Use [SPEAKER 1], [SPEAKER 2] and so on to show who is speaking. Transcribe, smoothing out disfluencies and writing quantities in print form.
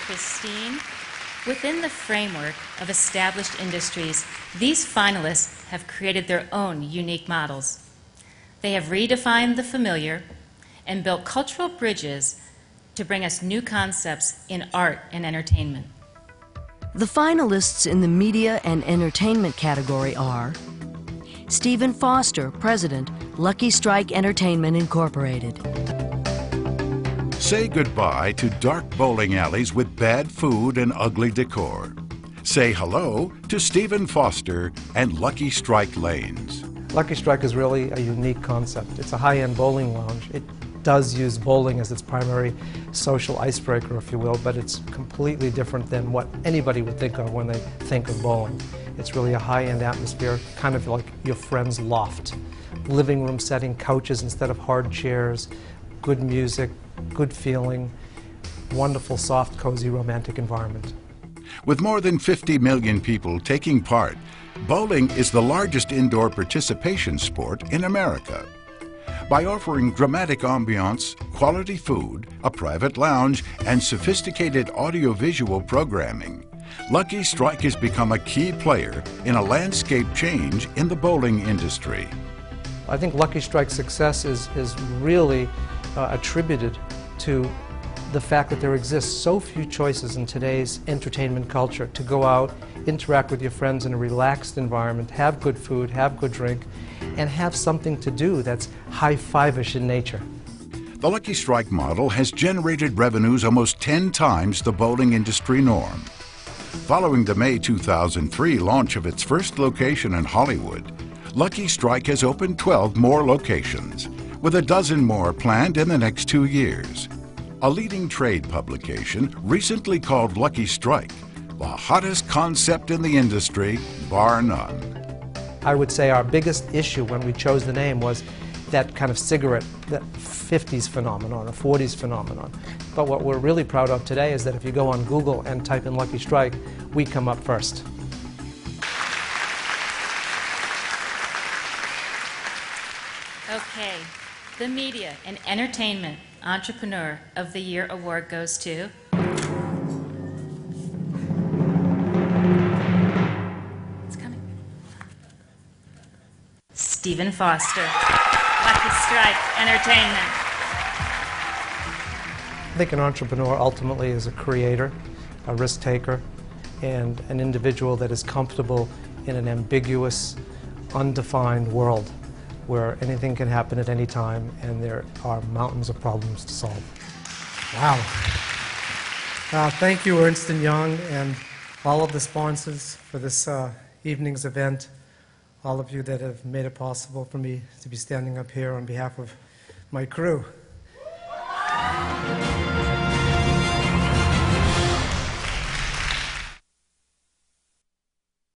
[SPEAKER 1] pristine. Within the framework of established industries, these finalists have created their own unique models. They have redefined the familiar and built cultural bridges to bring us new concepts in art and entertainment.
[SPEAKER 2] The finalists in the media and entertainment category are Stephen Foster, President, Lucky Strike Entertainment Incorporated.
[SPEAKER 3] Say goodbye to dark bowling alleys with bad food and ugly decor. Say hello to Stephen Foster and Lucky Strike Lanes.
[SPEAKER 4] Lucky Strike is really a unique concept. It's a high-end bowling lounge. It does use bowling as its primary social icebreaker, if you will, but it's completely different than what anybody would think of when they think of bowling. It's really a high-end atmosphere, kind of like your friend's loft. Living room setting, couches instead of hard chairs, good music, good feeling, wonderful, soft, cozy, romantic environment.
[SPEAKER 3] With more than 50 million people taking part, bowling is the largest indoor participation sport in America. By offering dramatic ambiance, quality food, a private lounge, and sophisticated audiovisual programming, Lucky Strike has become a key player in a landscape change in the bowling industry.
[SPEAKER 4] I think Lucky Strike's success is really attributed to the fact that there exists so few choices in today's entertainment culture to go out, interact with your friends in a relaxed environment, have good food, have good drink, and have something to do that's high-five-ish in nature.
[SPEAKER 3] The Lucky Strike model has generated revenues almost 10 times the bowling industry norm. Following the May 2003 launch of its first location in Hollywood, Lucky Strike has opened 12 more locations, with a dozen more planned in the next 2 years. A leading trade publication recently called Lucky Strike the hottest concept in the industry, bar none.
[SPEAKER 4] I would say our biggest issue when we chose the name was that kind of cigarette, that 50s phenomenon, a 40s phenomenon. But what we're really proud of today is that if you go on Google and type in Lucky Strike, we come up first.
[SPEAKER 1] Okay, the Media and Entertainment Entrepreneur of the Year award goes to Stephen Foster, Lucky Strike Entertainment.
[SPEAKER 4] I think an entrepreneur ultimately is a creator, a risk taker, and an individual that is comfortable in an ambiguous, undefined world where anything can happen at any time and there are mountains of problems to solve.
[SPEAKER 5] Wow. Thank you, Ernst & Young, and all of the sponsors for this evening's event, all of you that have made it possible for me to be standing up here on behalf of my crew.